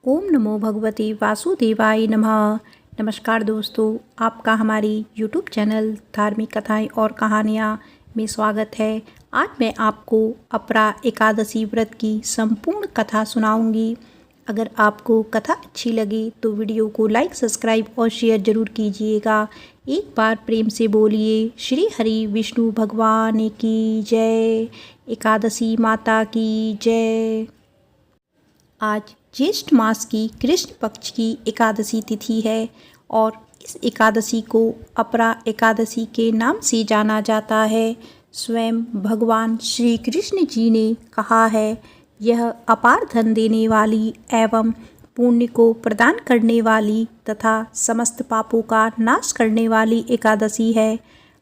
ओम नमो भगवते वासुदेवाय नमः। नमस्कार दोस्तों, आपका हमारी यूट्यूब चैनल धार्मिक कथाएं और कहानियां में स्वागत है। आज मैं आपको अपरा एकादशी व्रत की संपूर्ण कथा सुनाऊंगी। अगर आपको कथा अच्छी लगे तो वीडियो को लाइक, सब्सक्राइब और शेयर जरूर कीजिएगा। एक बार प्रेम से बोलिए श्री हरि विष्णु भगवान की जय, एकादशी माता की जय। आज ज्येष्ठ मास की कृष्ण पक्ष की एकादशी तिथि है और इस एकादशी को अपरा एकादशी के नाम से जाना जाता है। स्वयं भगवान श्री कृष्ण जी ने कहा है, यह अपार धन देने वाली एवं पुण्य को प्रदान करने वाली तथा समस्त पापों का नाश करने वाली एकादशी है।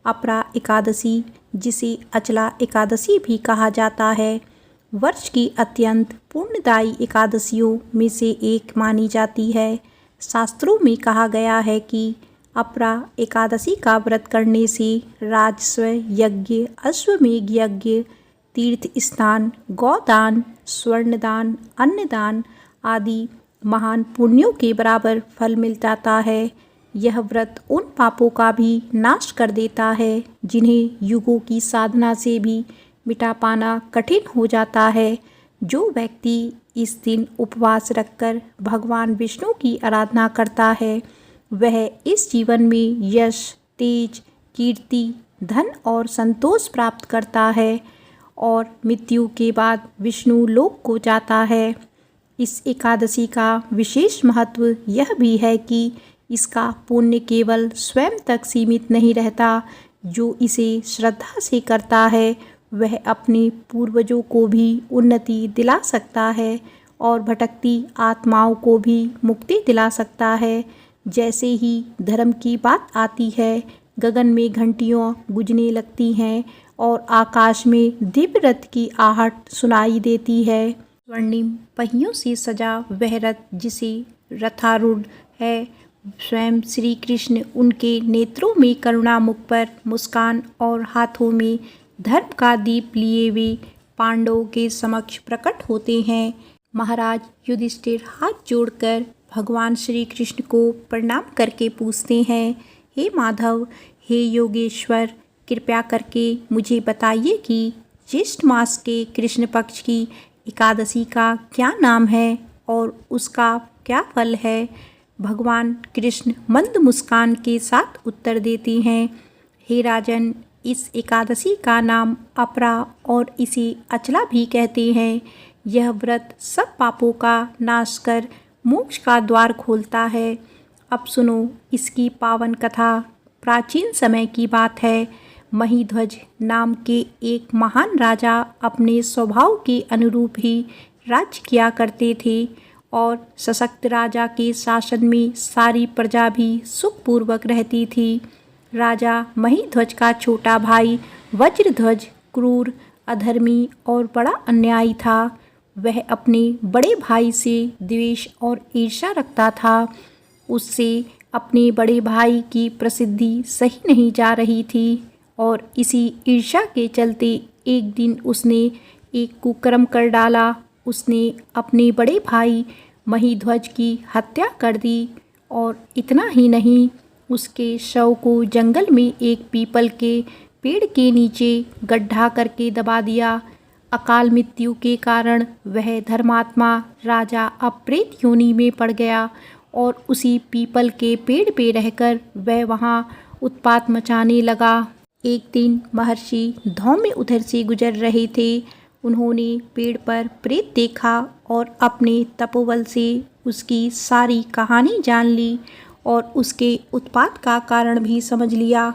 अपरा एकादशी, जिसे अचला एकादशी भी कहा जाता है, वर्ष की अत्यंत पुण्यदायी एकादशियों में से एक मानी जाती है। शास्त्रों में कहा गया है कि अपरा एकादशी का व्रत करने से राजस्व यज्ञ, अश्वमेध यज्ञ, तीर्थ स्नान, गौदान, स्वर्णदान, अन्नदान आदि महान पुण्यों के बराबर फल मिल जाता है। यह व्रत उन पापों का भी नाश कर देता है जिन्हें युगों की साधना से भी मिटा पाना कठिन हो जाता है। जो व्यक्ति इस दिन उपवास रखकर भगवान विष्णु की आराधना करता है, वह इस जीवन में यश, तेज, कीर्ति, धन और संतोष प्राप्त करता है और मृत्यु के बाद विष्णु लोक को जाता है। इस एकादशी का विशेष महत्व यह भी है कि इसका पुण्य केवल स्वयं तक सीमित नहीं रहता। जो इसे श्रद्धा से करता है वह अपने पूर्वजों को भी उन्नति दिला सकता है और भटकती आत्माओं को भी मुक्ति दिला सकता है। जैसे ही धर्म की बात आती है, गगन में घंटियाँ गूंजने लगती हैं और आकाश में दिव्य रथ की आहट सुनाई देती है। स्वर्णिम पहियों से सजा वह रथ, जिसे रथारूढ़ है स्वयं श्री कृष्ण, उनके नेत्रों में करुणा, मुख पर मुस्कान और हाथों में धर्म का दीप लिए वे पांडवों के समक्ष प्रकट होते हैं। महाराज युधिष्ठिर हाथ जोड़कर भगवान श्री कृष्ण को प्रणाम करके पूछते हैं, हे माधव, हे योगेश्वर, कृपया करके मुझे बताइए कि ज्येष्ठ मास के कृष्ण पक्ष की एकादशी का क्या नाम है और उसका क्या फल है। भगवान कृष्ण मंद मुस्कान के साथ उत्तर देते हैं, हे राजन, इस एकादशी का नाम अपरा और इसे अचला भी कहते हैं। यह व्रत सब पापों का नाश कर मोक्ष का द्वार खोलता है। अब सुनो इसकी पावन कथा। प्राचीन समय की बात है। महीध्वज नाम के एक महान राजा अपने स्वभाव के अनुरूप ही राज्य किया करते थे और सशक्त राजा के शासन में सारी प्रजा भी सुखपूर्वक रहती थी। राजा महीध्वज का छोटा भाई वज्रध्वज क्रूर, अधर्मी और बड़ा अन्यायी था। वह अपने बड़े भाई से द्वेष और ईर्ष्या रखता था। उससे अपने बड़े भाई की प्रसिद्धि सही नहीं जा रही थी और इसी ईर्ष्या के चलते एक दिन उसने एक कुकर्म कर डाला। उसने अपने बड़े भाई महीध्वज की हत्या कर दी और इतना ही नहीं, उसके शव को जंगल में एक पीपल के पेड़ के नीचे गड्ढा करके दबा दिया। अकाल मृत्यु के कारण वह धर्मात्मा राजा अब प्रेत योनि में पड़ गया और उसी पीपल के पेड़ पे रहकर वह वहाँ उत्पात मचाने लगा। एक दिन महर्षि धौम्य उधर से गुजर रहे थे। उन्होंने पेड़ पर प्रेत देखा और अपने तपोबल से उसकी सारी कहानी जान ली और उसके उत्पात का कारण भी समझ लिया।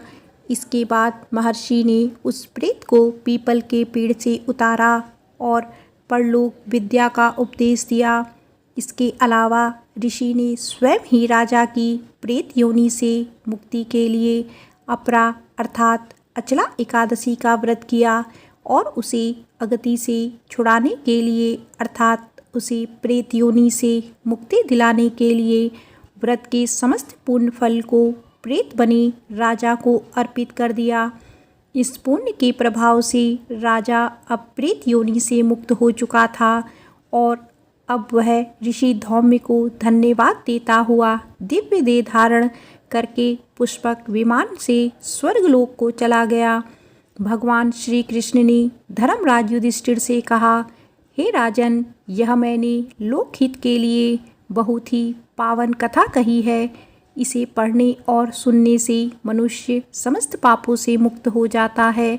इसके बाद महर्षि ने उस प्रेत को पीपल के पेड़ से उतारा और परलोक विद्या का उपदेश दिया। इसके अलावा ऋषि ने स्वयं ही राजा की प्रेत योनि से मुक्ति के लिए अपरा अर्थात अचला एकादशी का व्रत किया और उसे अगति से छुड़ाने के लिए अर्थात उसे प्रेत योनि से मुक्ति दिलाने के लिए व्रत के समस्त पुण्य फल को प्रेत बने राजा को अर्पित कर दिया। इस पुण्य के प्रभाव से राजा अब प्रेत योनि से मुक्त हो चुका था और अब वह ऋषि धौम्य को धन्यवाद देता हुआ दिव्य देह धारण करके पुष्पक विमान से स्वर्गलोक को चला गया। भगवान श्री कृष्ण ने धर्मराज युधिष्ठिर से कहा, हे राजन, यह मैंने लोकहित के लिए बहुत ही पावन कथा कही है। इसे पढ़ने और सुनने से मनुष्य समस्त पापों से मुक्त हो जाता है।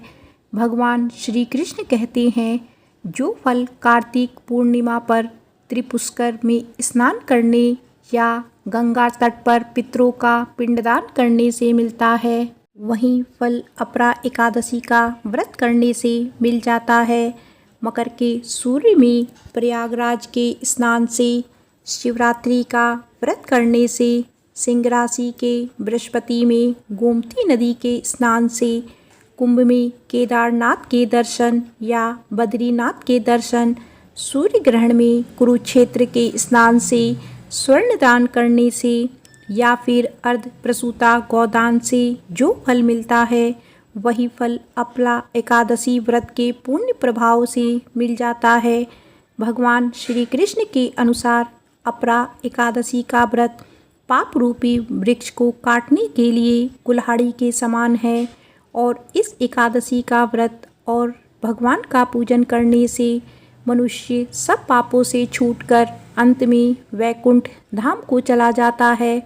भगवान श्री कृष्ण कहते हैं, जो फल कार्तिक पूर्णिमा पर त्रिपुष्कर में स्नान करने या गंगा तट पर पितरों का पिंडदान करने से मिलता है, वही फल अपरा एकादशी का व्रत करने से मिल जाता है। मकर के सूर्य में प्रयागराज के स्नान से, शिवरात्रि का व्रत करने से, सिंह राशि के बृहस्पति में गोमती नदी के स्नान से, कुंभ में केदारनाथ के दर्शन या बद्रीनाथ के दर्शन, सूर्य ग्रहण में कुरुक्षेत्र के स्नान से, स्वर्ण दान करने से या फिर अर्ध प्रसूता गौदान से जो फल मिलता है, वही फल अपरा एकादशी व्रत के पुण्य प्रभाव से मिल जाता है। भगवान श्री कृष्ण के अनुसार अपरा एकादशी का व्रत पाप रूपी वृक्ष को काटने के लिए कुल्हाड़ी के समान है और इस एकादशी का व्रत और भगवान का पूजन करने से मनुष्य सब पापों से छूटकर अंत में वैकुंठ धाम को चला जाता है।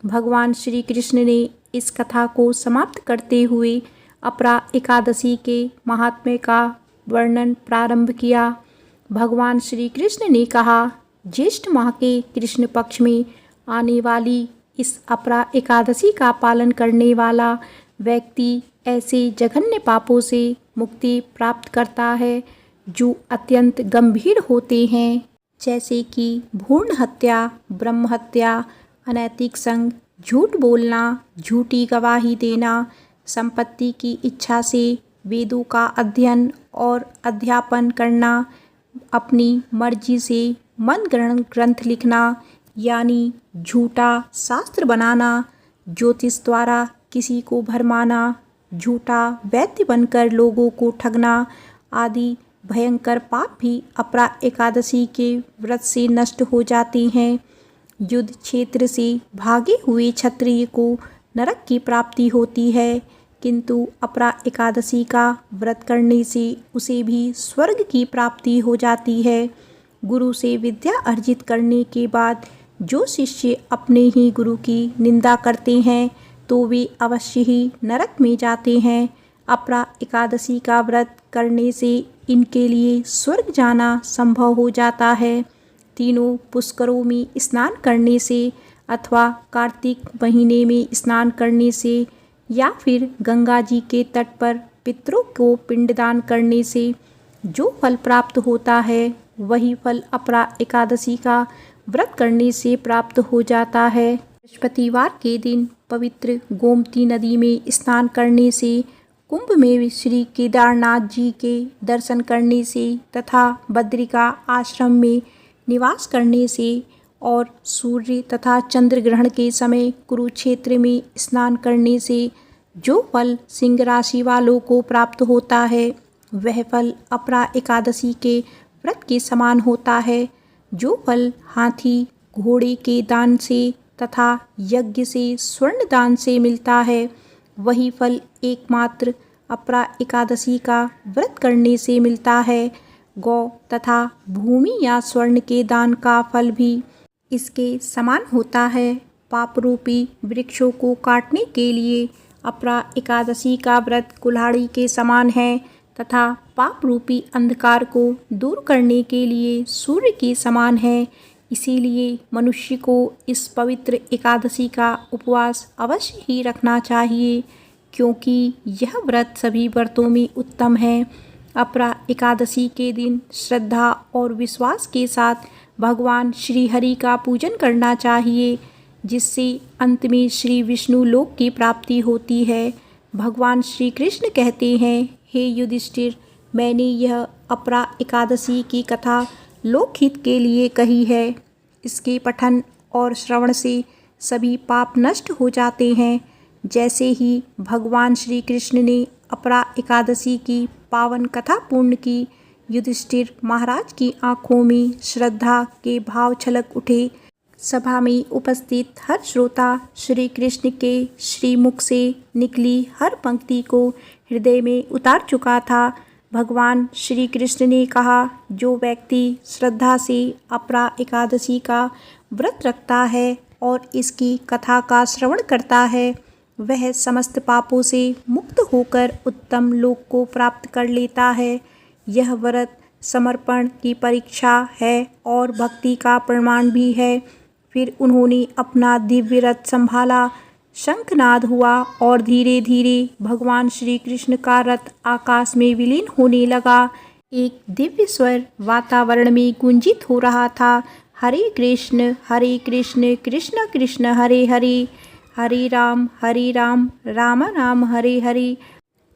भगवान श्री कृष्ण ने इस कथा को समाप्त करते हुए अपरा एकादशी के महात्म्य का वर्णन प्रारंभ किया। भगवान श्री कृष्ण ने कहा, ज्येष्ठ माह के कृष्ण पक्ष में आने वाली इस अपरा एकादशी का पालन करने वाला व्यक्ति ऐसे जघन्य पापों से मुक्ति प्राप्त करता है जो अत्यंत गंभीर होते हैं, जैसे कि भ्रूण हत्या, ब्रह्म हत्या, अनैतिक संग, झूठ बोलना, झूठी गवाही देना, संपत्ति की इच्छा से वेदों का अध्ययन और अध्यापन करना, अपनी मर्जी से मन ग्रंथ लिखना यानी झूठा शास्त्र बनाना, ज्योतिष द्वारा किसी को भरमाना, झूठा वैद्य बनकर लोगों को ठगना आदि भयंकर पाप भी अपरा एकादशी के व्रत से नष्ट हो जाते हैं। युद्ध क्षेत्र से भागे हुए क्षत्रिय को नरक की प्राप्ति होती है, किंतु अपरा एकादशी का व्रत करने से उसे भी स्वर्ग की प्राप्ति हो जाती है। गुरु से विद्या अर्जित करने के बाद जो शिष्य अपने ही गुरु की निंदा करते हैं तो वे अवश्य ही नरक में जाते हैं। अपरा एकादशी का व्रत करने से इनके लिए स्वर्ग जाना संभव हो जाता है। तीनों पुष्करों में स्नान करने से अथवा कार्तिक महीने में स्नान करने से या फिर गंगा जी के तट पर पितरों को पिंडदान करने से जो फल प्राप्त होता है, वही फल अपरा एकादशी का व्रत करने से प्राप्त हो जाता है। बृहस्पतिवार के दिन पवित्र गोमती नदी में स्नान करने से, कुंभ में श्री केदारनाथ जी के दर्शन करने से तथा बद्रिका आश्रम में निवास करने से और सूर्य तथा चंद्र ग्रहण के समय कुरुक्षेत्र में स्नान करने से जो फल सिंह राशि वालों को प्राप्त होता है, वह फल अपरा एकादशी के व्रत के समान होता है। जो फल हाथी घोड़े के दान से तथा यज्ञ से स्वर्ण दान से मिलता है, वही फल एकमात्र अपरा एकादशी का व्रत करने से मिलता है। गौ तथा भूमि या स्वर्ण के दान का फल भी इसके समान होता है। पाप रूपी वृक्षों को काटने के लिए अपरा एकादशी का व्रत कुल्हाड़ी के समान है तथा पाप रूपी अंधकार को दूर करने के लिए सूर्य के समान है। इसीलिए मनुष्य को इस पवित्र एकादशी का उपवास अवश्य ही रखना चाहिए, क्योंकि यह व्रत सभी व्रतों में उत्तम है। अपरा एकादशी के दिन श्रद्धा और विश्वास के साथ भगवान श्री हरि का पूजन करना चाहिए, जिससे अंत में श्री विष्णु लोक की प्राप्ति होती है। भगवान श्री कृष्ण कहते हैं, हे युधिष्ठिर, मैंने यह अपरा एकादशी की कथा लोकहित के लिए कही है। इसके पठन और श्रवण से सभी पाप नष्ट हो जाते हैं। जैसे ही भगवान श्री कृष्ण ने अपरा एकादशी की पावन कथा पूर्ण की, युधिष्ठिर महाराज की आंखों में श्रद्धा के भाव छलक उठे। सभा में उपस्थित हर श्रोता श्री कृष्ण के श्रीमुख से निकली हर पंक्ति को हृदय में उतार चुका था। भगवान श्री कृष्ण ने कहा, जो व्यक्ति श्रद्धा से अपरा एकादशी का व्रत रखता है और इसकी कथा का श्रवण करता है, वह समस्त पापों से मुक्त होकर उत्तम लोक को प्राप्त कर लेता है। यह व्रत समर्पण की परीक्षा है और भक्ति का प्रमाण भी है। फिर उन्होंने अपना दिव्य रथ संभाला, शंखनाद हुआ और धीरे धीरे भगवान श्री कृष्ण का रथ आकाश में विलीन होने लगा। एक दिव्य स्वर वातावरण में गुंजित हो रहा था, हरे कृष्ण कृष्ण कृष्ण हरे हरे, हरे राम राम राम हरे हरे।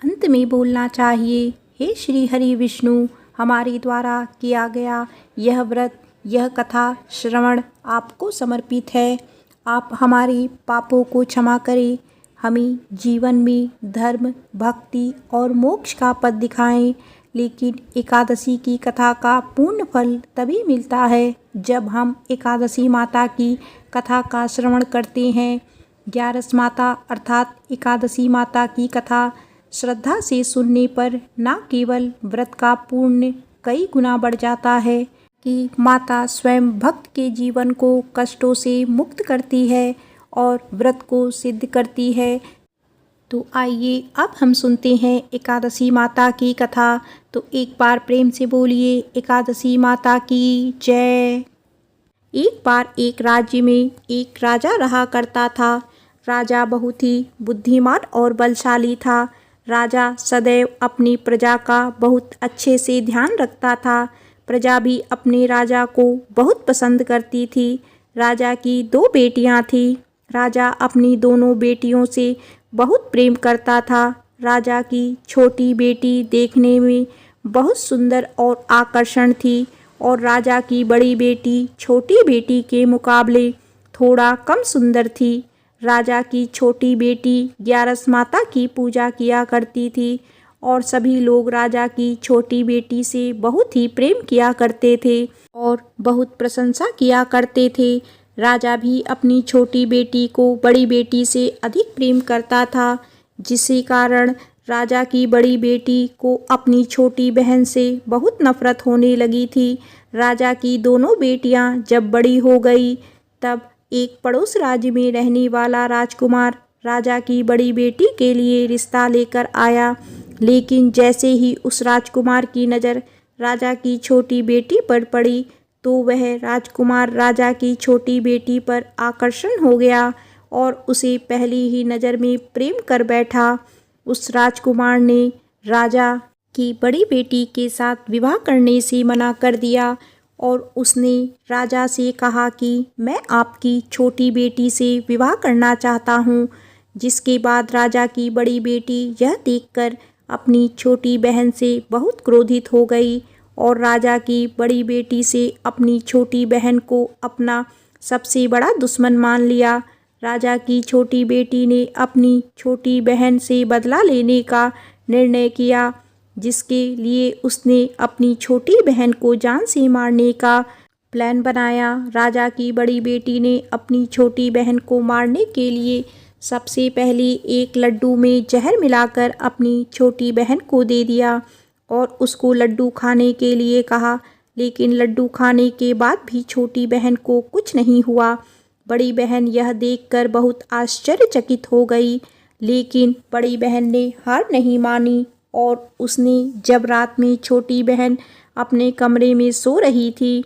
अंत में बोलना चाहिए, हे श्री हरि विष्णु, हमारे द्वारा किया गया यह व्रत, यह कथा श्रवण आपको समर्पित है। आप हमारे पापों को क्षमा करें, हमें जीवन में धर्म, भक्ति और मोक्ष का पद दिखाएं। लेकिन एकादशी की कथा का पूर्ण फल तभी मिलता है जब हम एकादशी माता की कथा का श्रवण करते हैं। 11 माता अर्थात एकादशी माता की कथा श्रद्धा से सुनने पर न केवल व्रत का पुण्य कई गुना बढ़ जाता है कि माता स्वयं भक्त के जीवन को कष्टों से मुक्त करती है और व्रत को सिद्ध करती है। तो आइए अब हम सुनते हैं एकादशी माता की कथा। तो एक बार प्रेम से बोलिए, एकादशी माता की जय। एक बार एक राज्य में एक राजा रहा करता था। राजा बहुत ही बुद्धिमान और बलशाली था। राजा सदैव अपनी प्रजा का बहुत अच्छे से ध्यान रखता था। प्रजा भी अपने राजा को बहुत पसंद करती थी। राजा की 2 बेटियां थीं। राजा अपनी दोनों बेटियों से बहुत प्रेम करता था। राजा की छोटी बेटी देखने में बहुत सुंदर और आकर्षण थी और राजा की बड़ी बेटी छोटी बेटी के मुकाबले थोड़ा कम सुंदर थी। राजा की छोटी बेटी 11 माता की पूजा किया करती थी और सभी लोग राजा की छोटी बेटी से बहुत ही प्रेम किया करते थे और बहुत प्रशंसा किया करते थे। राजा भी अपनी छोटी बेटी को बड़ी बेटी से अधिक प्रेम करता था, जिसके कारण राजा की बड़ी बेटी को अपनी छोटी बहन से बहुत नफरत होने लगी थी। राजा की दोनों बेटियां जब बड़ी हो गई तब एक पड़ोस राज्य में रहने वाला राजकुमार राजा की बड़ी बेटी के लिए रिश्ता लेकर आया। लेकिन जैसे ही उस राजकुमार की नज़र राजा की छोटी बेटी पर पड़ी तो वह राजकुमार राजा की छोटी बेटी पर आकर्षण हो गया और उसे पहली ही नज़र में प्रेम कर बैठा। उस राजकुमार ने राजा की बड़ी बेटी के साथ विवाह करने से मना कर दिया और उसने राजा से कहा कि मैं आपकी छोटी बेटी से विवाह करना चाहता हूँ। जिसके बाद राजा की बड़ी बेटी यह देखकर अपनी छोटी बहन से बहुत क्रोधित हो गई और राजा की बड़ी बेटी से अपनी छोटी बहन को अपना सबसे बड़ा दुश्मन मान लिया। राजा की छोटी बेटी ने अपनी छोटी बहन से बदला लेने का निर्णय किया, जिसके लिए उसने अपनी छोटी बहन को जान से मारने का प्लान बनाया। राजा की बड़ी बेटी ने अपनी छोटी बहन को मारने के लिए सबसे पहले एक लड्डू में जहर मिलाकर अपनी छोटी बहन को दे दिया और उसको लड्डू खाने के लिए कहा। लेकिन लड्डू खाने के बाद भी छोटी बहन को कुछ नहीं हुआ। बड़ी बहन यह देखकर बहुत आश्चर्यचकित हो गई, लेकिन बड़ी बहन ने हार नहीं मानी और उसने जब रात में छोटी बहन अपने कमरे में सो रही थी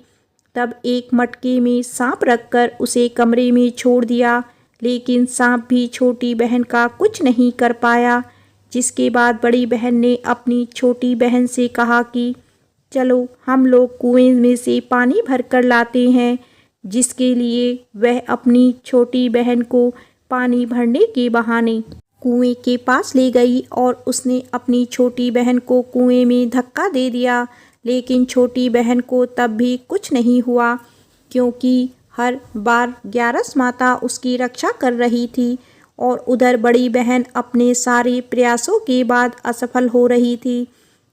तब एक मटके में सांप रखकर उसे कमरे में छोड़ दिया। लेकिन सांप भी छोटी बहन का कुछ नहीं कर पाया। जिसके बाद बड़ी बहन ने अपनी छोटी बहन से कहा कि चलो हम लोग कुएं में से पानी भर कर लाते हैं, जिसके लिए वह अपनी छोटी बहन को पानी भरने के बहाने कुएं के पास ले गई और उसने अपनी छोटी बहन को कुएं में धक्का दे दिया। लेकिन छोटी बहन को तब भी कुछ नहीं हुआ, क्योंकि हर बार 11 माता उसकी रक्षा कर रही थी और उधर बड़ी बहन अपने सारे प्रयासों के बाद असफल हो रही थी।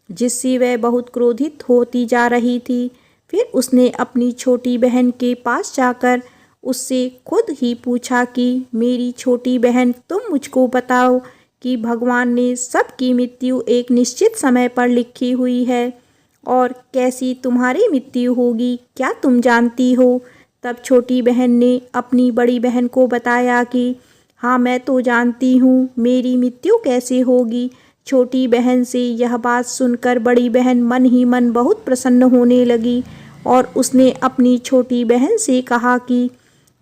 जिससे वह बहुत क्रोधित होती जा रही थी। फिर उसने अपनी छोटी बहन के पास जाकर उससे खुद ही पूछा कि मेरी छोटी बहन, तुम मुझको बताओ कि भगवान ने सबकी मृत्यु एक निश्चित समय पर लिखी हुई है और कैसी तुम्हारी मृत्यु होगी, क्या तुम जानती हो? तब छोटी बहन ने अपनी बड़ी बहन को बताया कि हाँ, मैं तो जानती हूँ मेरी मृत्यु कैसे होगी। छोटी बहन से यह बात सुनकर बड़ी बहन मन ही मन बहुत प्रसन्न होने लगी और उसने अपनी छोटी बहन से कहा कि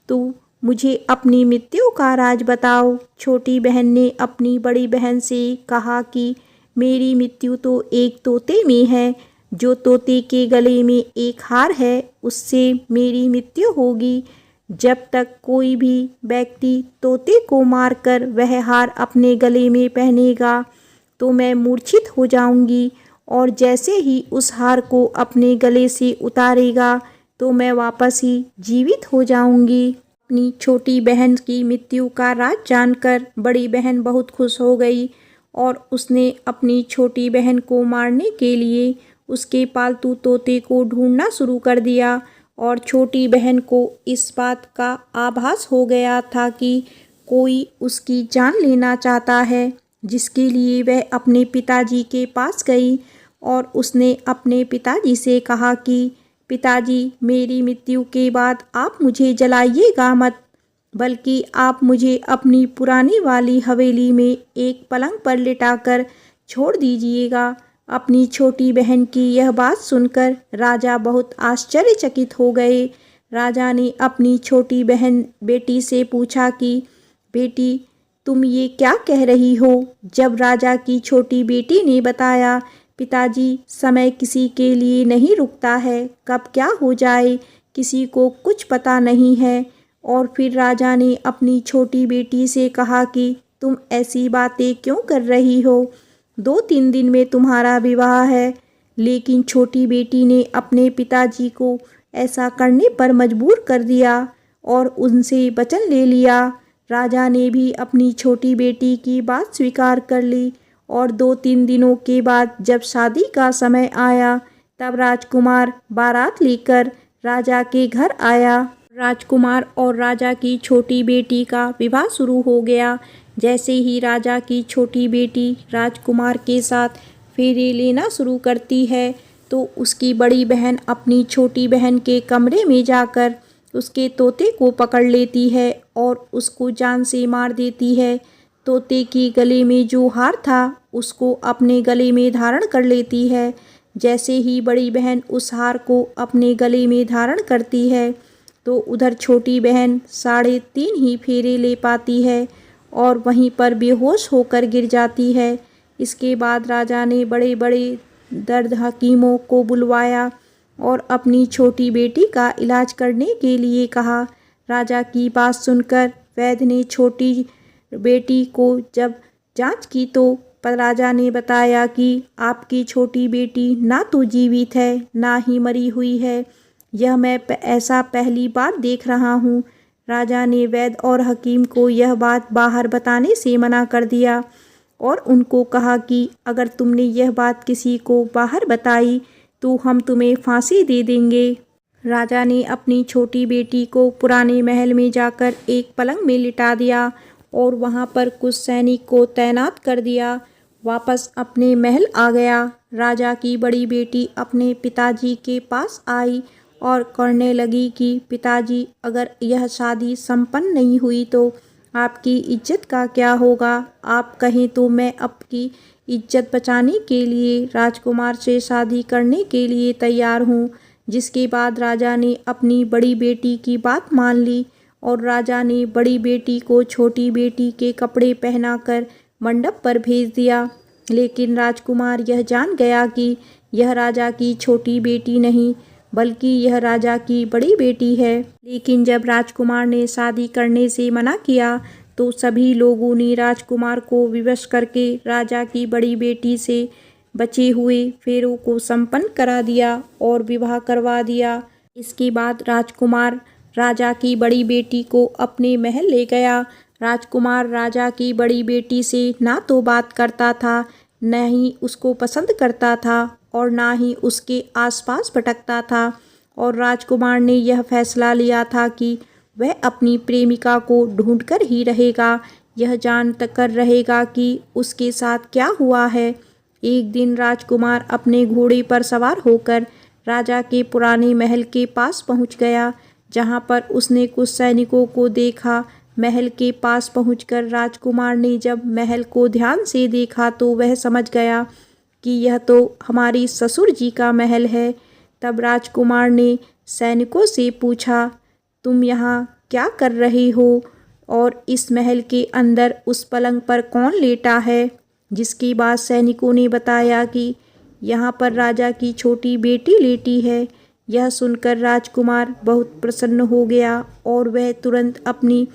तू मुझे अपनी मृत्यु का राज बताओ। छोटी बहन ने अपनी बड़ी बहन से कहा कि मेरी मृत्यु तो एक तोते में है। जो तोते के गले में एक हार है उससे मेरी मृत्यु होगी। जब तक कोई भी व्यक्ति तोते को मारकर वह हार अपने गले में पहनेगा तो मैं मूर्छित हो जाऊंगी, और जैसे ही उस हार को अपने गले से उतारेगा तो मैं वापस ही जीवित हो जाऊंगी। अपनी छोटी बहन की मृत्यु का राज जानकर बड़ी बहन बहुत खुश हो गई और उसने अपनी छोटी बहन को मारने के लिए उसके पालतू तोते को ढूंढना शुरू कर दिया। और छोटी बहन को इस बात का आभास हो गया था कि कोई उसकी जान लेना चाहता है, जिसके लिए वह अपने पिताजी के पास गई और उसने अपने पिताजी से कहा कि पिताजी, मेरी मृत्यु के बाद आप मुझे जलाइएगा मत, बल्कि आप मुझे अपनी पुरानी वाली हवेली में एक पलंग पर लिटाकर छोड़ दीजिएगा। अपनी छोटी बहन की यह बात सुनकर राजा बहुत आश्चर्यचकित हो गए। राजा ने अपनी छोटी बहन बेटी से पूछा कि बेटी, तुम ये क्या कह रही हो? जब राजा की छोटी बेटी ने बताया, पिताजी, समय किसी के लिए नहीं रुकता है, कब क्या हो जाए किसी को कुछ पता नहीं है। और फिर राजा ने अपनी छोटी बेटी से कहा कि तुम ऐसी बातें क्यों कर रही हो? 2-3 दिन में तुम्हारा विवाह है। लेकिन छोटी बेटी ने अपने पिताजी को ऐसा करने पर मजबूर कर दिया और उनसे वचन ले लिया। राजा ने भी अपनी छोटी बेटी की बात स्वीकार कर ली और 2-3 दिनों के बाद जब शादी का समय आया तब राजकुमार बारात लेकर राजा के घर आया। राजकुमार और राजा की छोटी बेटी का विवाह शुरू हो गया। जैसे ही राजा की छोटी बेटी राजकुमार के साथ फेरे लेना शुरू करती है तो उसकी बड़ी बहन अपनी छोटी बहन के कमरे में जाकर उसके तोते को पकड़ लेती है और उसको जान से मार देती है। तोते के गले में जो हार था उसको अपने गले में धारण कर लेती है। जैसे ही बड़ी बहन उस हार को अपने गले में धारण करती है तो उधर छोटी बहन 3.5 ही फेरे ले पाती है और वहीं पर बेहोश होकर गिर जाती है। इसके बाद राजा ने बड़े बड़े दर्द हकीमों को बुलवाया और अपनी छोटी बेटी का इलाज करने के लिए कहा। राजा की बात सुनकर वैद्य ने छोटी बेटी को जब जांच की तो राजा ने बताया कि आपकी छोटी बेटी ना तो जीवित है ना ही मरी हुई है। यह मैं ऐसा पहली बार देख रहा हूँ। राजा ने वैद्य और हकीम को यह बात बाहर बताने से मना कर दिया और उनको कहा कि अगर तुमने यह बात किसी को बाहर बताई तो हम तुम्हें फांसी दे देंगे। राजा ने अपनी छोटी बेटी को पुराने महल में जाकर एक पलंग में लिटा दिया और वहां पर कुछ सैनिक को तैनात कर दिया। वापस अपने महल आ गया। राजा की बड़ी बेटी अपने पिताजी के पास आई और कहने लगी कि पिताजी, अगर यह शादी संपन्न नहीं हुई तो आपकी इज्जत का क्या होगा? आप कहें तो मैं आपकी इज्जत बचाने के लिए राजकुमार से शादी करने के लिए तैयार हूँ। जिसके बाद राजा ने अपनी बड़ी बेटी की बात मान ली और राजा ने बड़ी बेटी को छोटी बेटी के कपड़े पहनाकर मंडप पर भेज दिया। लेकिन राजकुमार यह जान गया कि यह राजा की छोटी बेटी नहीं बल्कि यह राजा की बड़ी बेटी है। लेकिन जब राजकुमार ने शादी करने से मना किया तो सभी लोगों ने राजकुमार को विवश करके राजा की बड़ी बेटी से बचे हुए फेरों को संपन्न करा दिया और विवाह करवा दिया। इसके बाद राजकुमार राजा की बड़ी बेटी को अपने महल ले गया। राजकुमार राजा की बड़ी बेटी से ना तो बात करता था न ही उसको पसंद करता था और ना ही उसके आसपास भटकता था। और राजकुमार ने यह फैसला लिया था कि वह अपनी प्रेमिका को ढूंढकर ही रहेगा, यह जान कर रहेगा कि उसके साथ क्या हुआ है। एक दिन राजकुमार अपने घोड़े पर सवार होकर राजा के पुराने महल के पास पहुंच गया, जहां पर उसने कुछ सैनिकों को देखा। महल के पास पहुंचकर राजकुमार ने जब महल को ध्यान से देखा तो वह समझ गया कि यह तो हमारी ससुर जी का महल है। तब राजकुमार ने सैनिकों से पूछा, तुम यहाँ क्या कर रहे हो और इस महल के अंदर उस पलंग पर कौन लेटा है। जिसके बाद सैनिकों ने बताया कि यहाँ पर राजा की छोटी बेटी लेटी है। यह सुनकर राजकुमार बहुत प्रसन्न हो गया और वह तुरंत अपनी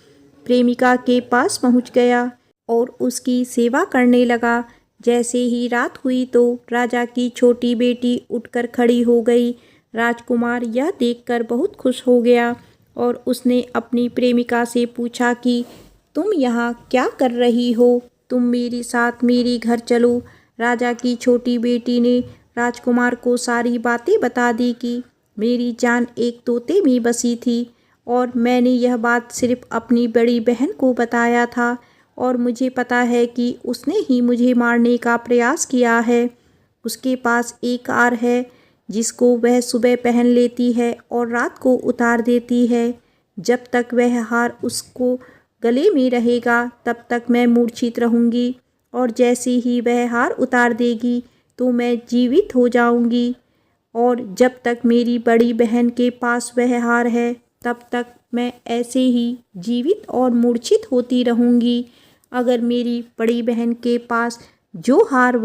प्रेमिका के पास पहुँच गया और उसकी सेवा करने लगा। जैसे ही रात हुई तो राजा की छोटी बेटी उठकर खड़ी हो गई। राजकुमार यह देखकर बहुत खुश हो गया और उसने अपनी प्रेमिका से पूछा कि तुम यहाँ क्या कर रही हो, तुम मेरे साथ मेरे घर चलो। राजा की छोटी बेटी ने राजकुमार को सारी बातें बता दी कि मेरी जान एक तोते में बसी थी और मैंने यह बात सिर्फ अपनी बड़ी बहन को बताया था और मुझे पता है कि उसने ही मुझे मारने का प्रयास किया है। उसके पास एक हार है जिसको वह सुबह पहन लेती है और रात को उतार देती है। जब तक वह हार उसको गले में रहेगा तब तक मैं मूर्छित रहूँगी और जैसे ही वह हार उतार देगी तो मैं जीवित हो जाऊँगी। और जब तक मेरी बड़ी बहन के पास वह हार है तब तक मैं ऐसे ही जीवित और मूर्छित होती रहूँगी। अगर मेरी बड़ी बहन के पास जो हार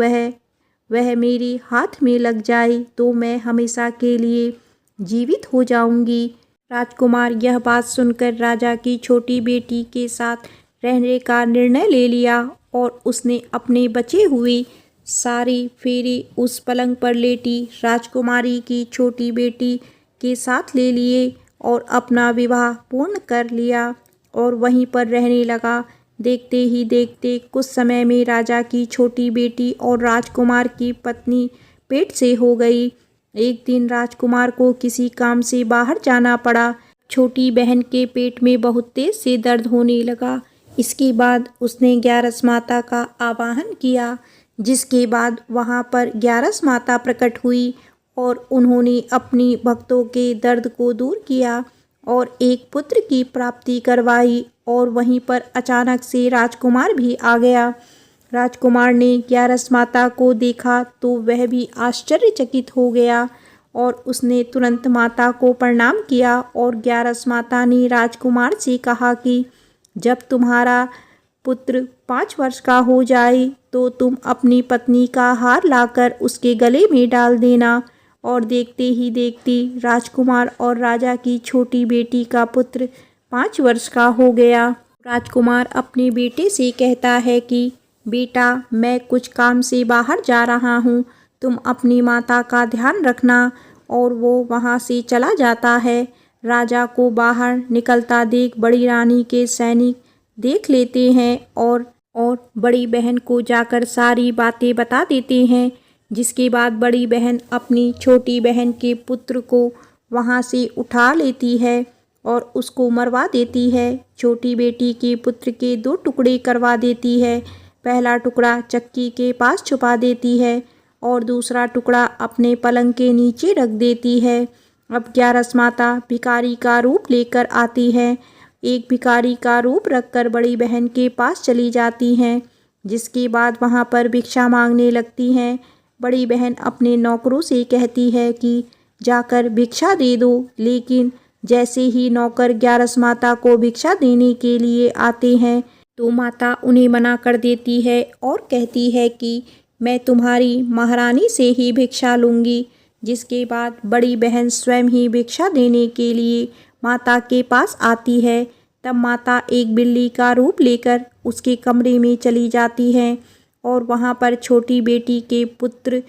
वह मेरे हाथ में लग जाए तो मैं हमेशा के लिए जीवित हो जाऊंगी। राजकुमार यह बात सुनकर राजा की छोटी बेटी के साथ रहने का निर्णय ले लिया और उसने अपने बचे हुए सारे फेरे उस पलंग पर लेटी राजकुमारी की छोटी बेटी के साथ ले लिए और अपना विवाह पूर्ण कर लिया और वहीं पर रहने लगा। देखते ही देखते कुछ समय में राजा की छोटी बेटी और राजकुमार की पत्नी पेट से हो गई। एक दिन राजकुमार को किसी काम से बाहर जाना पड़ा। छोटी बहन के पेट में बहुत तेज से दर्द होने लगा। इसके बाद उसने ग्यारस माता का आवाहन किया, जिसके बाद वहां पर ग्यारस माता प्रकट हुई और उन्होंने अपनी भक्तों के दर्द को दूर किया और एक पुत्र की प्राप्ति करवाई। और वहीं पर अचानक से राजकुमार भी आ गया। राजकुमार ने ग्यारस माता को देखा तो वह भी आश्चर्यचकित हो गया और उसने तुरंत माता को प्रणाम किया और ग्यारस माता ने राजकुमार से कहा कि जब तुम्हारा पुत्र 5 वर्ष का हो जाए तो तुम अपनी पत्नी का हार लाकर उसके गले में डाल देना। और देखते ही देखते राजकुमार और राजा की छोटी बेटी का पुत्र 5 वर्ष का हो गया। राजकुमार अपने बेटे से कहता है कि बेटा, मैं कुछ काम से बाहर जा रहा हूँ, तुम अपनी माता का ध्यान रखना। और वो वहाँ से चला जाता है। राजा को बाहर निकलता देख बड़ी रानी के सैनिक देख लेते हैं और बड़ी बहन को जाकर सारी बातें बता देते हैं। जिसके बाद बड़ी बहन अपनी छोटी बहन के पुत्र को वहाँ से उठा लेती है और उसको मरवा देती है। छोटी बेटी के पुत्र के 2 टुकड़े करवा देती है। पहला टुकड़ा चक्की के पास छुपा देती है और दूसरा टुकड़ा अपने पलंग के नीचे रख देती है। अब ग्यारस माता भिखारी का रूप लेकर आती है। एक भिखारी का रूप रखकर बड़ी बहन के पास चली जाती हैं, जिसके बाद वहाँ पर भिक्षा मांगने लगती हैं। बड़ी बहन अपने नौकरों से कहती है कि जाकर भिक्षा दे दो, लेकिन जैसे ही नौकर ग्यारस माता को भिक्षा देने के लिए आते हैं तो माता उन्हें मना कर देती है और कहती है कि मैं तुम्हारी महारानी से ही भिक्षा लूँगी। जिसके बाद बड़ी बहन स्वयं ही भिक्षा देने के लिए माता के पास आती है। तब माता एक बिल्ली का रूप लेकर उसके कमरे में चली जाती है और वहाँ पर छोटी बेटी के पुत्र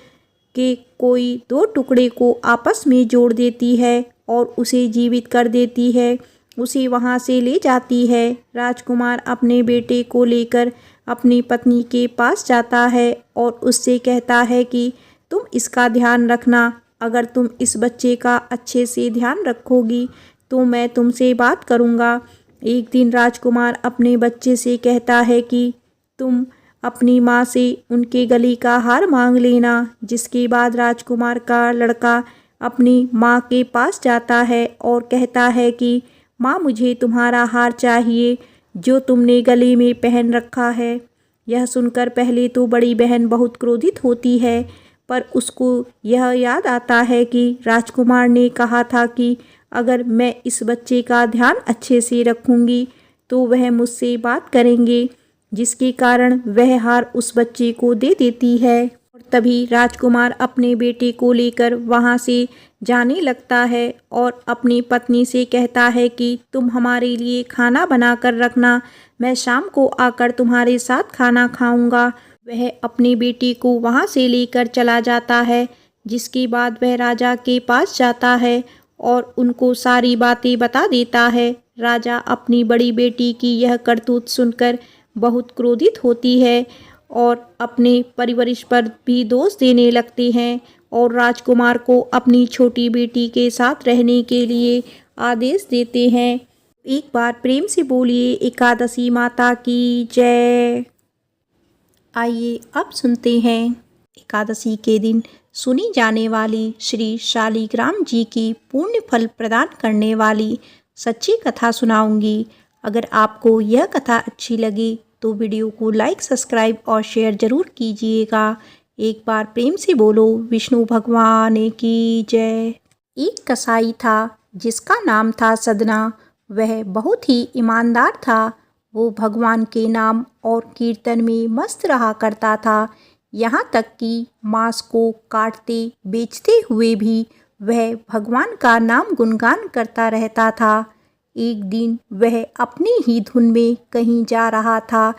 के कोई 2 टुकड़े को आपस में जोड़ देती है और उसे जीवित कर देती है। उसे वहाँ से ले जाती है। राजकुमार अपने बेटे को लेकर अपनी पत्नी के पास जाता है और उससे कहता है कि तुम इसका ध्यान रखना, अगर तुम इस बच्चे का अच्छे से ध्यान रखोगी तो मैं तुमसे बात करूँगा। एक दिन राजकुमार अपने बच्चे से कहता है कि तुम अपनी माँ से उनके गले का हार मांग लेना। जिसके बाद राजकुमार का लड़का अपनी माँ के पास जाता है और कहता है कि माँ, मुझे तुम्हारा हार चाहिए जो तुमने गले में पहन रखा है। यह सुनकर पहले तो बड़ी बहन बहुत क्रोधित होती है, पर उसको यह याद आता है कि राजकुमार ने कहा था कि अगर मैं इस बच्चे का ध्यान अच्छे से रखूँगी तो वह मुझसे बात करेंगे, जिसके कारण वह हार उस बच्चे को दे देती है। और तभी राजकुमार अपने बेटे को लेकर वहाँ से जाने लगता है और अपनी पत्नी से कहता है कि तुम हमारे लिए खाना बना कर रखना, मैं शाम को आकर तुम्हारे साथ खाना खाऊंगा। वह अपने बेटे को वहाँ से लेकर चला जाता है, जिसके बाद वह राजा के पास जाता है और उनको सारी बातें बता देता है। राजा अपनी बड़ी बेटी की यह करतूत सुनकर बहुत क्रोधित होती है और अपने परिवारिश पर भी दोष देने लगते हैं और राजकुमार को अपनी छोटी बेटी के साथ रहने के लिए आदेश देते हैं। एक बार प्रेम से बोलिए एकादशी माता की जय। आइए अब सुनते हैं एकादशी के दिन सुनी जाने वाली श्री शालिग्राम जी की पुण्य फल प्रदान करने वाली सच्ची कथा सुनाऊंगी। अगर आपको यह कथा अच्छी लगी तो वीडियो को लाइक, सब्सक्राइब और शेयर जरूर कीजिएगा। एक बार प्रेम से बोलो विष्णु भगवान की जय। एक कसाई था जिसका नाम था सदना। वह बहुत ही ईमानदार था। वो भगवान के नाम और कीर्तन में मस्त रहा करता था। यहाँ तक कि मांस को काटते बेचते हुए भी वह भगवान का नाम गुणगान करता रहता था। एक दिन वह अपनी ही धुन में कहीं जा रहा था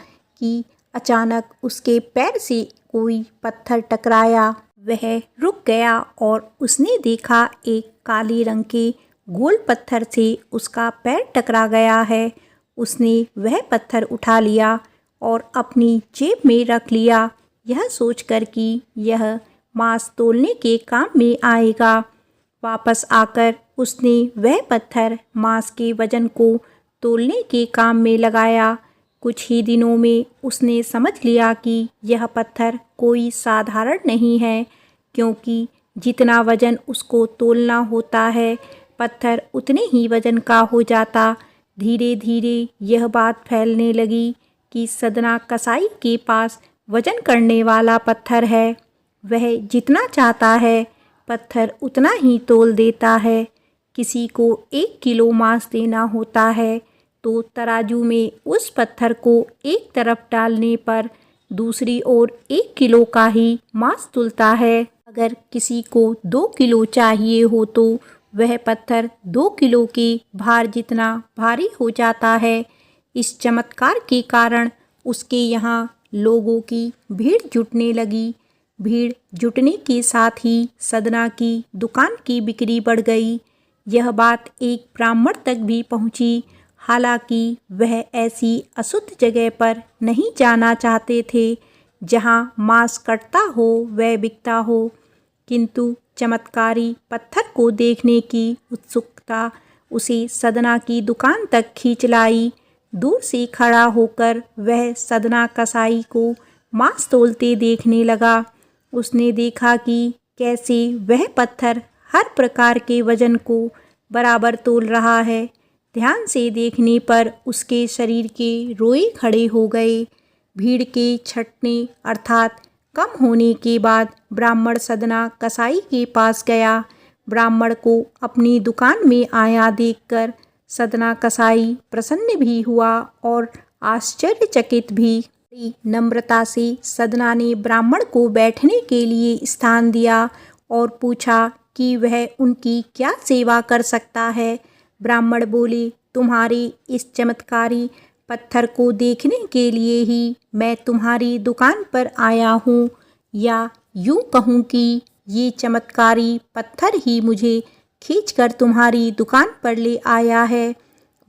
कि अचानक उसके पैर से कोई पत्थर टकराया। वह रुक गया और उसने देखा एक काले रंग के गोल पत्थर से उसका पैर टकरा गया है। उसने वह पत्थर उठा लिया और अपनी जेब में रख लिया, यह सोचकर कि यह मांस तोलने के काम में आएगा। वापस आकर उसने वह पत्थर मांस के वजन को तोलने के काम में लगाया। कुछ ही दिनों में उसने समझ लिया कि यह पत्थर कोई साधारण नहीं है, क्योंकि जितना वजन उसको तोलना होता है पत्थर उतने ही वजन का हो जाता। धीरे धीरे यह बात फैलने लगी कि सदना कसाई के पास वजन करने वाला पत्थर है। वह जितना चाहता है पत्थर उतना ही तोल देता है। किसी को 1 किलो मांस देना होता है तो तराजू में उस पत्थर को एक तरफ डालने पर दूसरी ओर 1 किलो का ही मांस तुलता है। अगर किसी को 2 किलो चाहिए हो तो वह पत्थर 2 किलो के भार जितना भारी हो जाता है। इस चमत्कार के कारण उसके यहाँ लोगों की भीड़ जुटने लगी। भीड़ जुटने के साथ ही सदना की दुकान की बिक्री बढ़ गई। यह बात एक ब्राह्मण तक भी पहुंची। हालांकि वह ऐसी अशुद्ध जगह पर नहीं जाना चाहते थे जहां मांस कटता हो व बिकता हो, किंतु चमत्कारी पत्थर को देखने की उत्सुकता उसे सदना की दुकान तक खींच लाई। दूर से खड़ा होकर वह सदना कसाई को मांस तोलते देखने लगा। उसने देखा कि कैसे वह पत्थर हर प्रकार के वजन को बराबर तोल रहा है। ध्यान से देखने पर उसके शरीर के रोए खड़े हो गए। भीड़ के छटने अर्थात कम होने के बाद ब्राह्मण सदना कसाई के पास गया। ब्राह्मण को अपनी दुकान में आया देखकर सदना कसाई प्रसन्न भी हुआ और आश्चर्यचकित भी। नम्रता से सदना ने ब्राह्मण को बैठने के लिए स्थान दिया और पूछा कि वह उनकी क्या सेवा कर सकता है। ब्राह्मण बोले, तुम्हारे इस चमत्कारी पत्थर को देखने के लिए ही मैं तुम्हारी दुकान पर आया हूँ, या यूँ कहूँ कि ये चमत्कारी पत्थर ही मुझे खींचकर तुम्हारी दुकान पर ले आया है।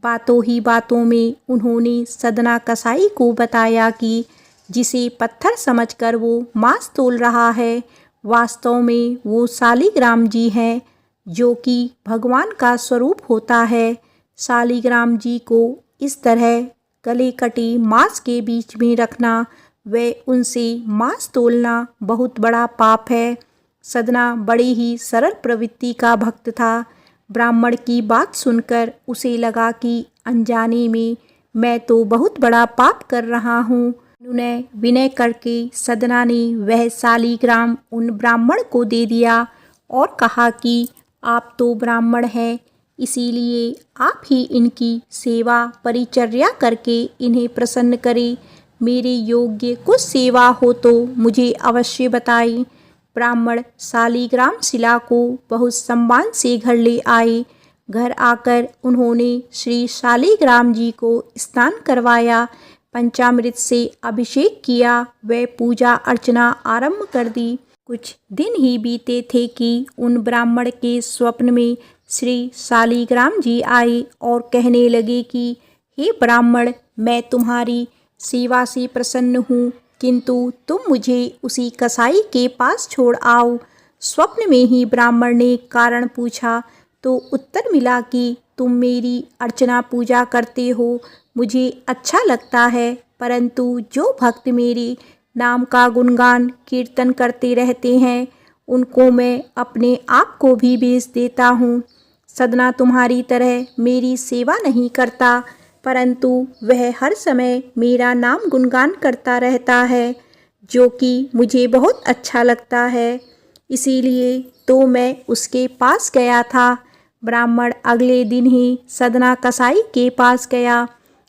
बातों ही बातों में उन्होंने सदना कसाई को बताया कि जिसे पत्थर समझकर वो मांस तोल रहा है, वास्तव में वो शालिग्राम जी हैं, जो कि भगवान का स्वरूप होता है। शालिग्राम जी को इस तरह गले कटी मांस के बीच में रखना व उनसे मांस तोलना बहुत बड़ा पाप है। सदना बड़ी ही सरल प्रवृत्ति का भक्त था। ब्राह्मण की बात सुनकर उसे लगा कि अनजाने में मैं तो बहुत बड़ा पाप कर रहा हूँ। उन्होंने विनय करके सदना ने वह शालिग्राम उन ब्राह्मण को दे दिया और कहा कि आप तो ब्राह्मण हैं, इसीलिए आप ही इनकी सेवा परिचर्या करके इन्हें प्रसन्न करें। मेरे योग्य कुछ सेवा हो तो मुझे अवश्य बताएं। ब्राह्मण शालिग्राम शिला को बहुत सम्मान से घर ले आए। घर आकर उन्होंने श्री शालिग्राम जी को स्नान करवाया, पंचामृत से अभिषेक किया व पूजा अर्चना आरंभ कर दी। कुछ दिन ही बीते थे कि उन ब्राह्मण के स्वप्न में श्री शालिग्राम जी आए और कहने लगे कि हे ब्राह्मण, मैं तुम्हारी सेवा से प्रसन्न हूँ, किंतु तुम मुझे उसी कसाई के पास छोड़ आओ। स्वप्न में ही ब्राह्मण ने कारण पूछा तो उत्तर मिला कि तुम मेरी अर्चना पूजा करते हो, मुझे अच्छा लगता है, परंतु जो भक्त मेरे नाम का गुणगान कीर्तन करते रहते हैं, उनको मैं अपने आप को भी बेच देता हूँ। सदना तुम्हारी तरह मेरी सेवा नहीं करता, परंतु वह हर समय मेरा नाम गुणगान करता रहता है, जो कि मुझे बहुत अच्छा लगता है, इसीलिए तो मैं उसके पास गया था। ब्राह्मण अगले दिन ही सदना कसाई के पास गया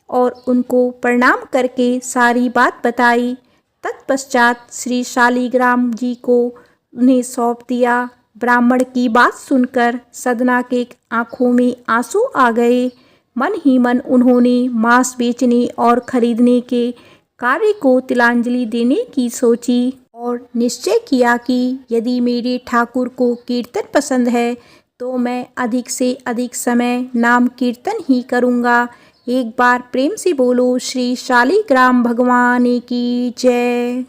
और उनको प्रणाम करके सारी बात बताई। तत्पश्चात श्री शालिग्राम जी को उन्हें सौंप दिया। ब्राह्मण की बात सुनकर सदना के आंखों में आंसू आ गए। मन ही मन उन्होंने मांस बेचने और खरीदने के कार्य को तिलांजलि देने की सोची और निश्चय किया कि यदि मेरे ठाकुर को कीर्तन पसंद है तो मैं अधिक से अधिक समय नाम कीर्तन ही करूँगा। एक बार प्रेम से बोलो श्री शालिग्राम भगवान की जय।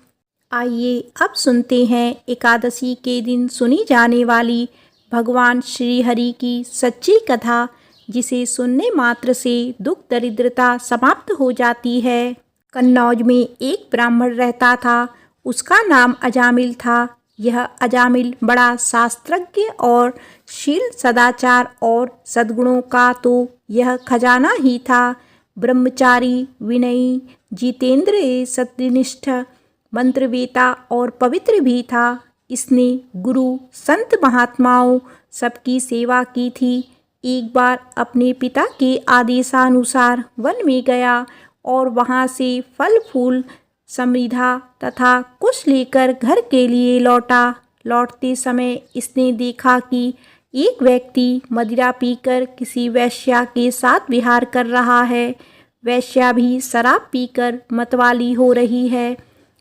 आइए अब सुनते हैं एकादशी के दिन सुनी जाने वाली भगवान श्री हरि की सच्ची कथा, जिसे सुनने मात्र से दुख दरिद्रता समाप्त हो जाती है। कन्नौज में एक ब्राह्मण रहता था, उसका नाम अजामिल था। यह अजामिल बड़ा शास्त्रज्ञ और शील सदाचार और सद्गुणों का तो यह खजाना ही था। ब्रह्मचारी, विनयी, जितेंद्रिय, सत्यनिष्ठ, मंत्रवेता और पवित्र भी था। इसने गुरु, संत, महात्माओं सबकी सेवा की थी। एक बार अपने पिता के आदेशानुसार वन में गया और वहाँ से फल फूल, समृद्धा तथा कुछ लेकर घर के लिए लौटा। लौटते समय इसने देखा कि एक व्यक्ति मदिरा पीकर किसी वेश्या के साथ विहार कर रहा है। वेश्या भी शराब पीकर मतवाली हो रही है।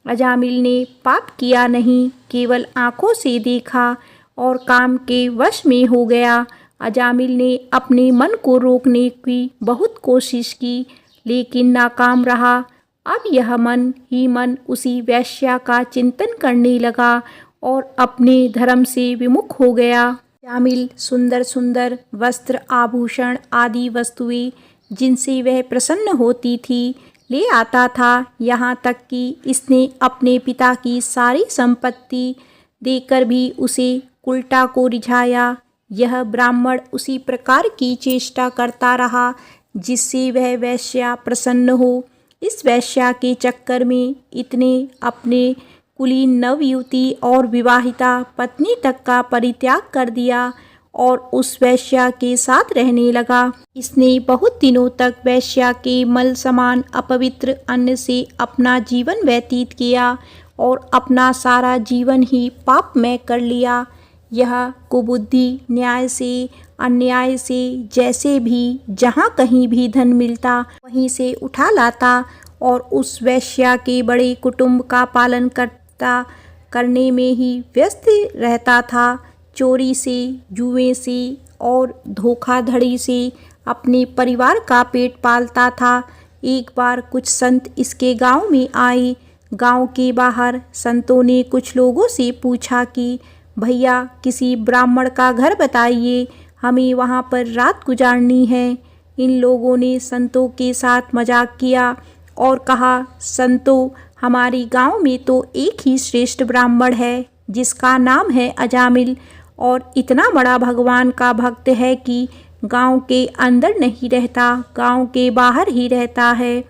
अजामिल ने पाप किया नहीं, केवल आंखों से देखा और काम के वश में हो गया। अजामिल ने अपने मन को रोकने की बहुत कोशिश की, लेकिन नाकाम रहा। अब यह मन ही मन उसी वेश्या का चिंतन करने लगा और अपने धर्म से विमुख हो गया। अजामिल सुंदर सुंदर वस्त्र, आभूषण आदि वस्तुएं जिनसे वह प्रसन्न होती थी ले आता था। यहाँ तक कि इसने अपने पिता की सारी संपत्ति देकर भी उसे उल्टा को रिझाया। यह ब्राह्मण उसी प्रकार की चेष्टा करता रहा जिससे वह वेश्या प्रसन्न हो। इस वेश्या के चक्कर में इतने अपने कुलीन नवयुवती और विवाहिता पत्नी तक का परित्याग कर दिया और उस वेश्या के साथ रहने लगा। इसने बहुत दिनों तक वेश्या के मल समान अपवित्र अन्न से अपना जीवन व्यतीत किया और अपना सारा जीवन ही पापमय कर लिया। यह कुबुद्धि न्याय से, अन्याय से, जैसे भी जहाँ कहीं भी धन मिलता वहीं से उठा लाता और उस वेश्या के बड़े कुटुंब का पालन करने में ही व्यस्त रहता था। चोरी से, जुए से और धोखाधड़ी से अपने परिवार का पेट पालता था। एक बार कुछ संत इसके गांव में आए। गांव के बाहर संतों ने कुछ लोगों से पूछा कि भैया किसी ब्राह्मण का घर बताइए, हमें वहां पर रात गुजारनी है। इन लोगों ने संतों के साथ मजाक किया और कहा, संतों, हमारी गांव में तो एक ही श्रेष्ठ ब्राह्मण है जिसका नाम है अजामिल, और इतना बड़ा भगवान का भक्त है कि गांव के अंदर नहीं रहता, गांव के बाहर ही रहता है।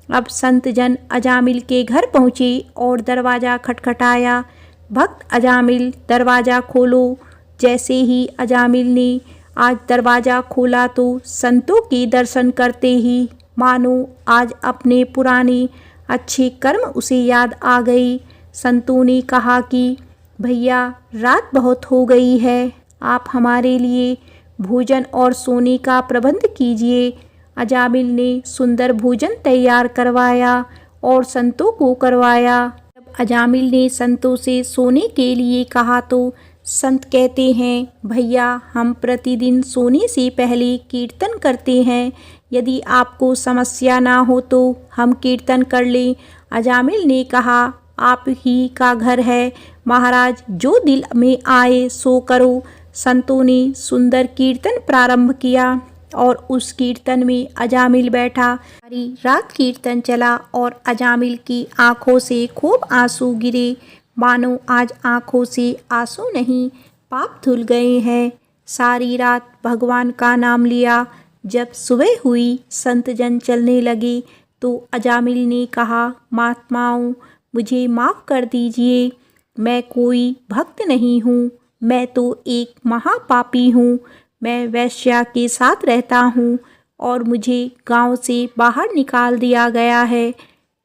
अब संत जन अजामिल के घर पहुँचे और दरवाज़ा खटखटाया। भक्त अजामिल, दरवाज़ा खोलो। जैसे ही अजामिल ने आज दरवाज़ा खोला तो संतों के दर्शन करते ही मानो आज अपने पुराने अच्छे कर्म उसे याद आ गई। संतों ने कहा कि भैया रात बहुत हो गई है, आप हमारे लिए भोजन और सोने का प्रबंध कीजिए। अजामिल ने सुंदर भोजन तैयार करवाया और संतों को करवाया। जब अजामिल ने संतों से सोने के लिए कहा तो संत कहते हैं, भैया हम प्रतिदिन सोने से पहले कीर्तन करते हैं, यदि आपको समस्या ना हो तो हम कीर्तन कर लें। अजामिल ने कहा, आप ही का घर है महाराज, जो दिल में आए सो करो। संतों ने सुंदर कीर्तन प्रारंभ किया और उस कीर्तन में अजामिल बैठा। सारी रात कीर्तन चला और अजामिल की आंखों से खूब आंसू गिरे, मानो आज आंखों से आंसू नहीं पाप धुल गए हैं। सारी रात भगवान का नाम लिया। जब सुबह हुई संत जन चलने लगे तो अजामिल ने कहा, महात्माओं मुझे माफ़ कर दीजिए, मैं कोई भक्त नहीं हूँ, मैं तो एक महापापी हूँ। मैं वैश्या के साथ रहता हूँ और मुझे गांव से बाहर निकाल दिया गया है।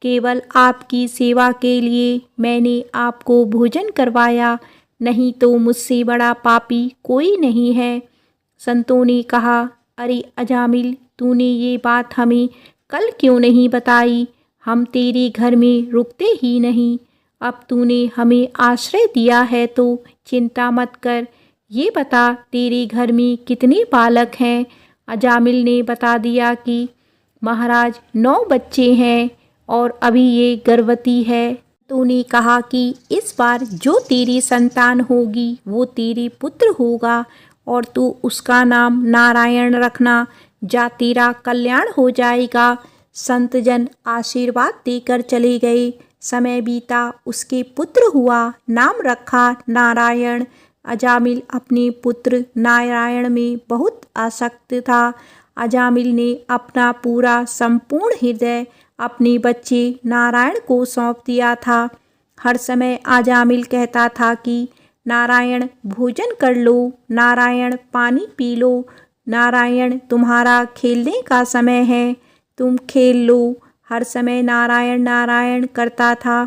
केवल आपकी सेवा के लिए मैंने आपको भोजन करवाया, नहीं तो मुझसे बड़ा पापी कोई नहीं है। संतों ने कहा, अरे अजामिल, तूने ये बात हमें कल क्यों नहीं बताई? हम तेरे घर में रुकते ही नहीं। अब तूने हमें आश्रय दिया है तो चिंता मत कर। ये बता तेरे घर में कितने बालक हैं? अजामिल ने बता दिया कि महाराज 9 बच्चे हैं और अभी ये गर्भवती है। तूने कहा कि इस बार जो तेरी संतान होगी वो तेरे पुत्र होगा और तू उसका नाम नारायण रखना, जा तेरा कल्याण हो जाएगा। संत जन आशीर्वाद देकर चले गए। समय बीता, उसके पुत्र हुआ, नाम रखा नारायण। अजामिल अपने पुत्र नारायण में बहुत आसक्त था। अजामिल ने अपना पूरा संपूर्ण हृदय अपने बच्चे नारायण को सौंप दिया था। हर समय अजामिल कहता था कि नारायण भोजन कर लो, नारायण पानी पी लो, नारायण तुम्हारा खेलने का समय है, तुम खेल लो। हर समय नारायण नारायण करता था।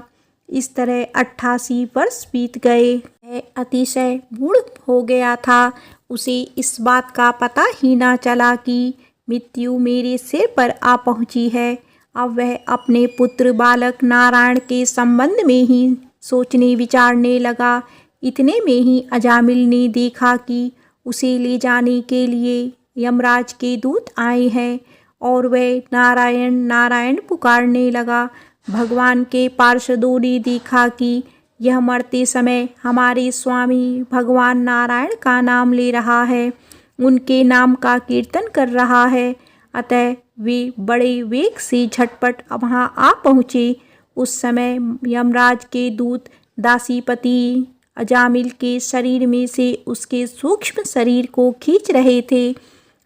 इस तरह 88 वर्ष बीत गए। वह अतिशय मूढ़ हो गया था। उसे इस बात का पता ही ना चला कि मृत्यु मेरे सिर पर आ पहुंची है। अब वह अपने पुत्र बालक नारायण के संबंध में ही सोचने विचारने लगा। इतने में ही अजामिल ने देखा कि उसे ले जाने के लिए यमराज के दूत आए हैं और वह नारायण नारायण पुकारने लगा। भगवान के पार्षदों ने देखा कि यह मरते समय हमारे स्वामी भगवान नारायण का नाम ले रहा है, उनके नाम का कीर्तन कर रहा है। अतः वे बड़े वेग से झटपट वहाँ आ पहुँचे। उस समय यमराज के दूत दासीपति अजामिल के शरीर में से उसके सूक्ष्म शरीर को खींच रहे थे।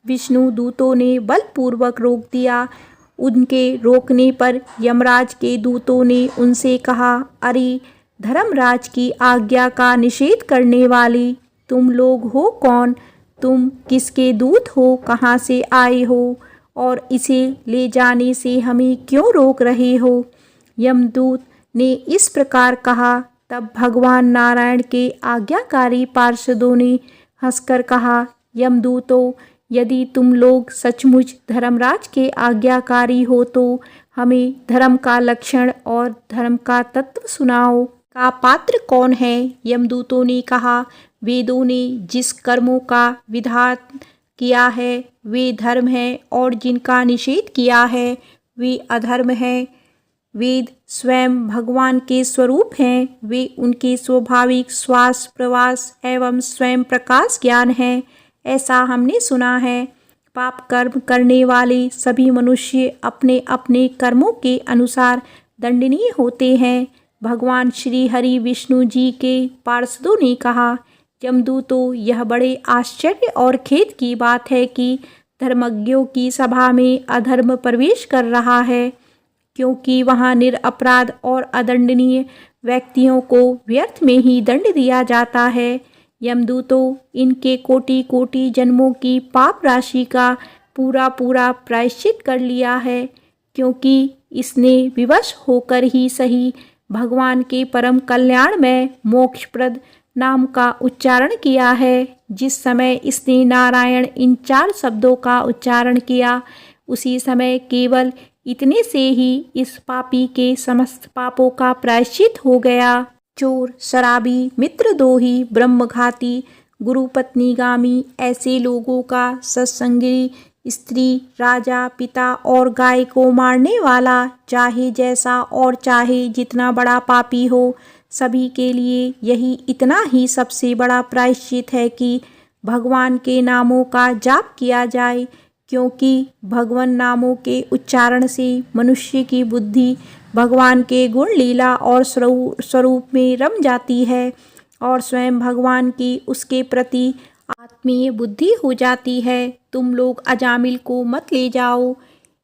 विष्णु दूतों ने बलपूर्वक रोक दिया। उनके रोकने पर यमराज के दूतों ने उनसे कहा, अरे धर्मराज की आज्ञा का निषेध करने वाले तुम लोग हो कौन? तुम किसके दूत हो? कहाँ से आए हो? और इसे ले जाने से हमें क्यों रोक रहे हो? यमदूत ने इस प्रकार कहा। तब भगवान नारायण के आज्ञाकारी पार्षदों ने हंसकर कहा, यमदूतों, यदि तुम लोग सचमुच धर्मराज के आज्ञाकारी हो तो हमें धर्म का लक्षण और धर्म का तत्व सुनाओ। का पात्र कौन है? यमदूतों ने कहा, वेदों ने जिस कर्मों का विधान किया है वे धर्म है और जिनका निषेध किया है वे अधर्म है। वेद स्वयं भगवान के स्वरूप हैं। वे उनके स्वाभाविक श्वास प्रवास एवं स्वयं प्रकाश ज्ञान है, ऐसा हमने सुना है। पाप कर्म करने वाले सभी मनुष्य अपने अपने कर्मों के अनुसार दंडनीय होते हैं। भगवान श्री हरि विष्णु जी के पार्षदों ने कहा, यमदूतों, यह बड़े आश्चर्य और खेद की बात है कि धर्मज्ञों की सभा में अधर्म प्रवेश कर रहा है, क्योंकि वहाँ निरपराध और अदंडनीय व्यक्तियों को व्यर्थ में ही दंड दिया जाता है। यमदूतों, इनके कोटि कोटि जन्मों की पाप राशि का पूरा पूरा प्रायश्चित कर लिया है, क्योंकि इसने विवश होकर ही सही भगवान के परम कल्याण में मोक्षप्रद नाम का उच्चारण किया है। जिस समय इसने नारायण इन 4 शब्दों का उच्चारण किया, उसी समय केवल इतने से ही इस पापी के समस्त पापों का प्रायश्चित हो गया। चोर, शराबी, मित्रद्रोही, ब्रह्मघाती, गुरुपत्नीगामी ऐसे लोगों का सत्संगी, स्त्री, राजा, पिता और गाय को मारने वाला, चाहे जैसा और चाहे जितना बड़ा पापी हो, सभी के लिए यही इतना ही सबसे बड़ा प्रायश्चित है कि भगवान के नामों का जाप किया जाए, क्योंकि भगवान नामों के उच्चारण से मनुष्य की बुद्धि भगवान के गुण, लीला और स्वरूप में रम जाती है और स्वयं भगवान की उसके प्रति आत्मीय बुद्धि हो जाती है। तुम लोग अजामिल को मत ले जाओ,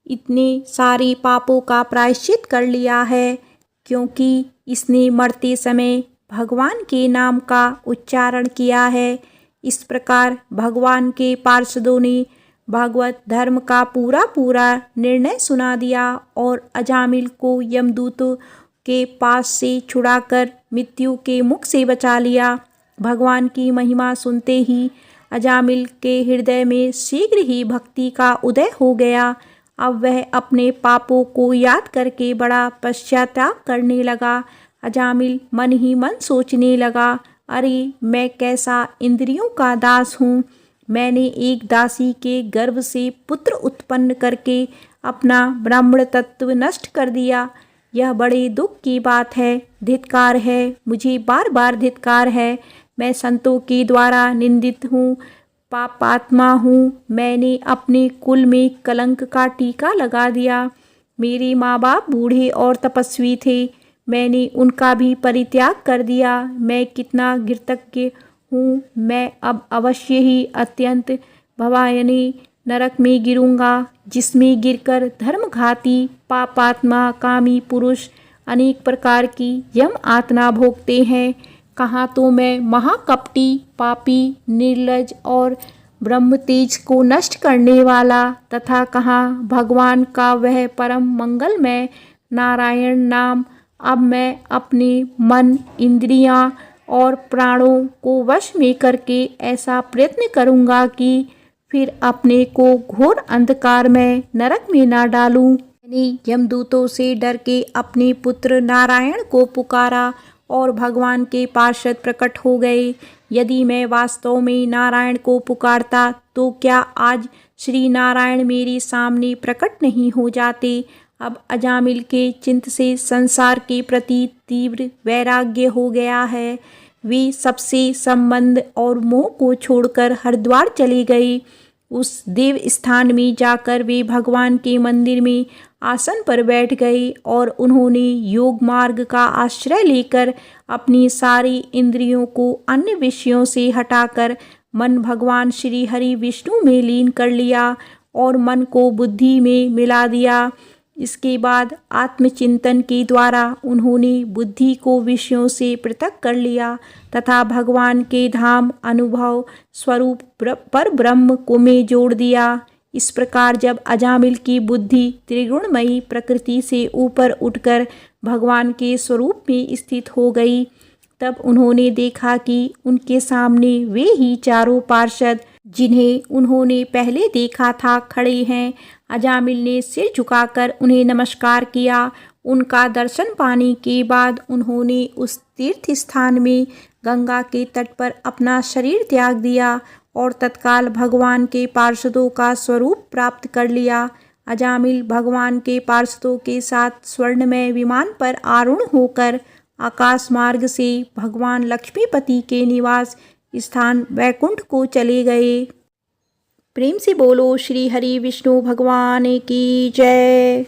इतने सारे पापों का प्रायश्चित कर लिया है, क्योंकि इसने मरते समय भगवान के नाम का उच्चारण किया है। इस प्रकार भगवान के पार्षदों ने भागवत धर्म का पूरा पूरा निर्णय सुना दिया और अजामिल को यमदूतों के पास से छुड़ाकर मृत्यु के मुख से बचा लिया। भगवान की महिमा सुनते ही अजामिल के हृदय में शीघ्र ही भक्ति का उदय हो गया। अब वह अपने पापों को याद करके बड़ा पश्चाताप करने लगा। अजामिल मन ही मन सोचने लगा, अरे मैं कैसा इंद्रियों का दास हूँ। मैंने एक दासी के गर्भ से पुत्र उत्पन्न करके अपना ब्राह्मण तत्व नष्ट कर दिया। यह बड़े दुख की बात है। धिक्कार है, मुझे बार बार धिक्कार है। मैं संतों के द्वारा निंदित हूँ, पापात्मा हूँ। मैंने अपने कुल में कलंक का टीका लगा दिया। मेरे माँ बाप बूढ़े और तपस्वी थे, मैंने उनका भी परित्याग कर दिया। मैं कितना कृतज्ञ हूँ। मैं अब अवश्य ही अत्यंत भयावह नरक में गिरूंगा, जिसमें गिरकर धर्मघाती, पापात्मा, कामी पुरुष अनेक प्रकार की यम यातना भोगते हैं। कहाँ तो मैं महाकपटी, पापी, निर्लज और ब्रह्म तेज को नष्ट करने वाला, तथा कहाँ भगवान का वह परम मंगलमय नारायण नाम। अब मैं अपने मन, इंद्रियां और प्राणों को वश में करके ऐसा प्रयत्न करूंगा कि फिर अपने को घोर अंधकार में नरक में ना डालूं। मैंने यमदूतों से डर के अपने पुत्र नारायण को पुकारा और भगवान के पार्षद प्रकट हो गए। यदि मैं वास्तव में नारायण को पुकारता तो क्या आज श्री नारायण मेरे सामने प्रकट नहीं हो जाते। अब अजामिल के चित्त से संसार के प्रति तीव्र वैराग्य हो गया है। वे सबसे संबंध और मोह को छोड़कर हरिद्वार चले गए। उस देव स्थान में जाकर वे भगवान के मंदिर में आसन पर बैठ गए और उन्होंने योग मार्ग का आश्रय लेकर अपनी सारी इंद्रियों को अन्य विषयों से हटाकर मन भगवान श्री हरि विष्णु में लीन कर लिया और मन को बुद्धि में मिला दिया। इसके बाद आत्मचिंतन के द्वारा उन्होंने बुद्धि को विषयों से पृथक कर लिया तथा भगवान के धाम अनुभव स्वरूप पर ब्रह्म को में जोड़ दिया। इस प्रकार जब अजामिल की बुद्धि त्रिगुणमयी प्रकृति से ऊपर उठकर भगवान के स्वरूप में स्थित हो गई, तब उन्होंने देखा कि उनके सामने वे ही चारों पार्षद जिन्हें उन्होंने पहले देखा था खड़े हैं। अजामिल ने सिर झुकाकर उन्हें नमस्कार किया। उनका दर्शन पाने के बाद उन्होंने उस तीर्थ स्थान में गंगा के तट पर अपना शरीर त्याग दिया और तत्काल भगवान के पार्षदों का स्वरूप प्राप्त कर लिया। अजामिल भगवान के पार्षदों के साथ स्वर्णमय विमान पर आरूढ़ होकर आकाश मार्ग से भगवान लक्ष्मीपति के निवास स्थान वैकुंठ को चले गए। प्रेम से बोलो श्री हरि विष्णु भगवान की जय।